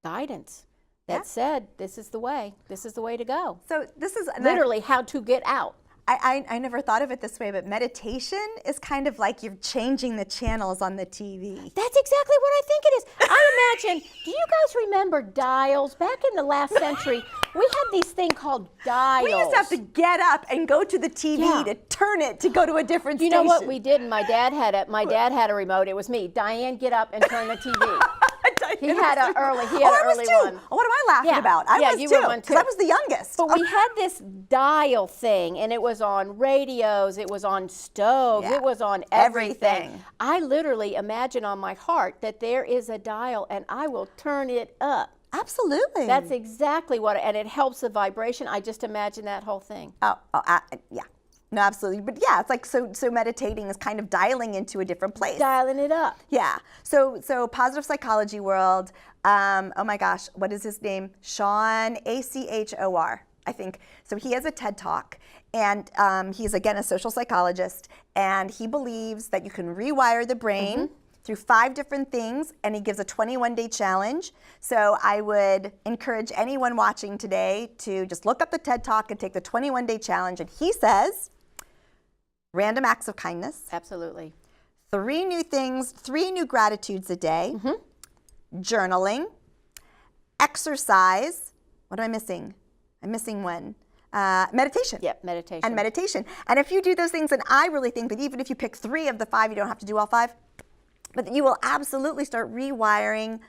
guidance that said, this is the way to go. So this is Literally how to get out. I never thought of it this way, but meditation is kind of like you're changing the channels on the TV. That's exactly what I think it is. I imagine, do you guys remember dials? Back in the last century, we had these thing called dials. We used to have to get up and go to the TV to turn it to go to a different station. You know what we did? My dad had a remote. It was me. Diane, get up and turn the TV. He had an early one. Oh, what am I laughing about? I was you too, were one too. because I was the youngest. But we had this dial thing, and it was on radios, it was on stoves, it was on everything. I literally imagine on my heart that there is a dial, and I will turn it up. Absolutely. That's exactly and it helps the vibration. I just imagine that whole thing. Yeah. No, absolutely. But yeah, it's like so meditating is kind of dialing into a different place. Dialing it up. Yeah. So positive psychology world, oh my gosh, what is his name? Sean, Achor, I think. So he has a TED Talk, and he's, again, a social psychologist, and he believes that you can rewire the brain through 5 different things, and he gives a 21-day challenge. So I would encourage anyone watching today to just look up the TED Talk and take the 21-day challenge. And he says, random acts of kindness. Absolutely. 3 new gratitudes a day. Journaling. Exercise. What am I missing? I'm missing one. Meditation. Yep, meditation. And meditation. And if you do those things, and I really think that even if you pick 3 of the 5, you don't have to do all 5, but you will absolutely start rewiring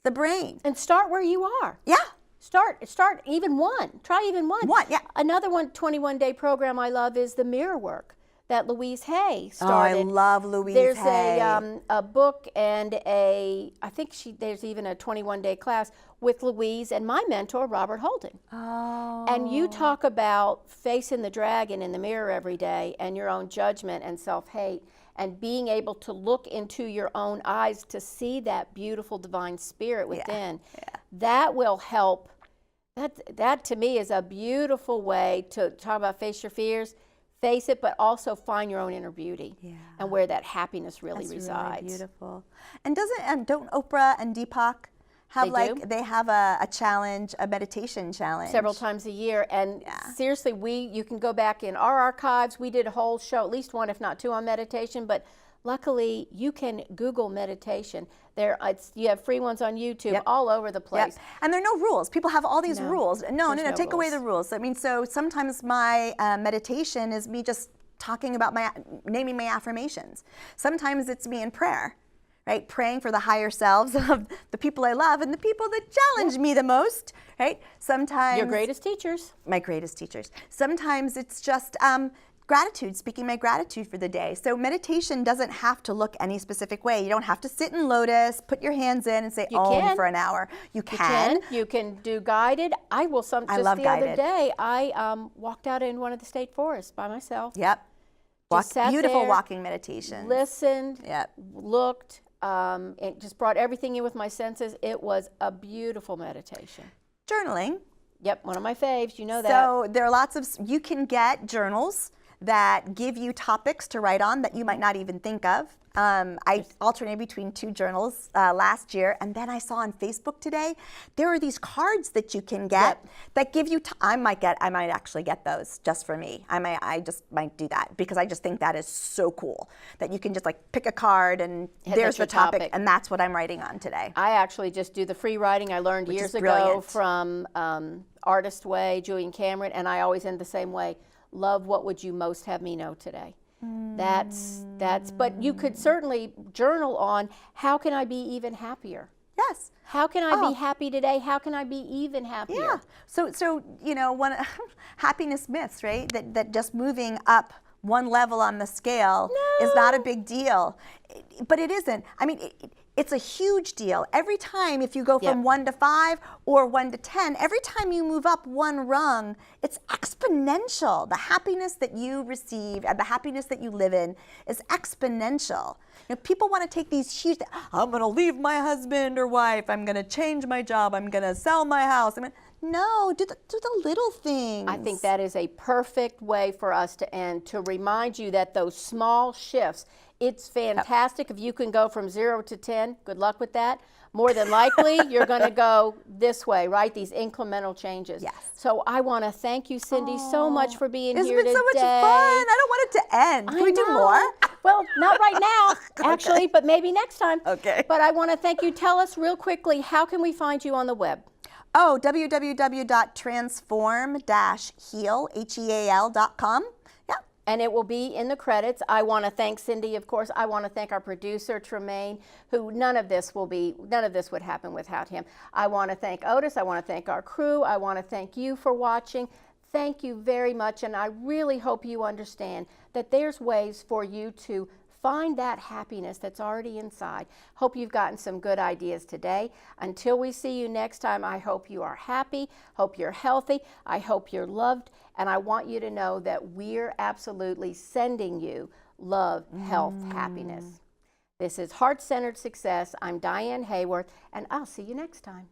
the brain. And start where you are. Yeah. Start even one. Try even one. Yeah. Another 21-day program I love is the mirror work that Louise Hay Oh, started. I love Louise Hay. Hay. There's a book and I think there's even a 21-day class with Louise and my mentor, Robert Holding. Oh. And you talk about facing the dragon in the mirror every day and your own judgment and self-hate and being able to look into your own eyes to see that beautiful divine spirit within. Yeah. That will help. That to me is a beautiful way to talk about face your fears. face it, but also find your own inner beauty and where that happiness really That's resides. really beautiful. And don't Oprah and Deepak have they have a challenge, a meditation challenge Several times a year, and seriously, you can go back in our archives. We did a whole show, at least one, if not two, on meditation. But luckily, you can Google meditation. You have free ones on YouTube all over the place. And there are no rules. People have all these rules. No, take away the rules. I mean, so sometimes my meditation is me just talking about naming my affirmations. Sometimes it's me in prayer. Right, praying for the higher selves of the people I love and the people that challenge me the most. Right, sometimes your greatest teachers. My greatest teachers. Sometimes it's just gratitude, speaking my gratitude for the day. So meditation doesn't have to look any specific way. You don't have to sit in lotus, put your hands in, and say Om for an hour. You can. You can do guided. I love guided. Other day, I walked out in one of the state forests by myself. Yep. Beautiful there, walking meditation. Listened. Looked. It just brought everything in with my senses. It was a beautiful meditation. Journaling. Yep, one of my faves. You know that. So there are you can get journals that give you topics to write on that you might not even think of. I alternated between two journals last year, and then I saw on Facebook today there are these cards that you can get that give you. I might actually get those just for me. I just might do that because I just think that is so cool that you can just pick a card and there's the topic, and that's what I'm writing on today. I actually just do the free writing I learned years ago from Artist Way, Julian Cameron, and I always end the same way. Love, what would you most have me know today? But you could certainly journal on how can I be even happier? Yes. How can I be happy today? How can I be even happier? Yeah. So one happiness myths, right? That just moving up one level on the scale is not a big deal. But it isn't. I mean, it's a huge deal. Every time, if you go from 1 to 5 or 1 to 10, every time you move up one rung, it's exponential. The happiness that you receive and the happiness that you live in is exponential. People want to take these huge, I'm going to leave my husband or wife, I'm going to change my job, I'm going to sell my house. No, do the little things. I think that is a perfect way for us to end, to remind you that those small shifts, it's fantastic if you can go from 0 to 10. Good luck with that. More than likely, you're going to go this way, right? These incremental changes. Yes. So I want to thank you, Cindy, so much for being here today. It's been so much fun. I don't want it to end. Can we do more? Well, not right now, actually, but maybe next time. Okay. But I want to thank you. Tell us real quickly, how can we find you on the web? www.transform-heal.com. And it will be in the credits. I want to thank Cindy, of course. I want to thank our producer, Tremaine, who none of this would happen without him. I want to thank Otis. I want to thank our crew. I want to thank you for watching. Thank you very much. And I really hope you understand that there's ways for you to find that happiness that's already inside. Hope you've gotten some good ideas today. Until we see you next time, I hope you are happy, hope you're healthy, I hope you're loved, and I want you to know that we're absolutely sending you love, health, happiness. This is Heart-Centered Success. I'm Diane Haworth, and I'll see you next time.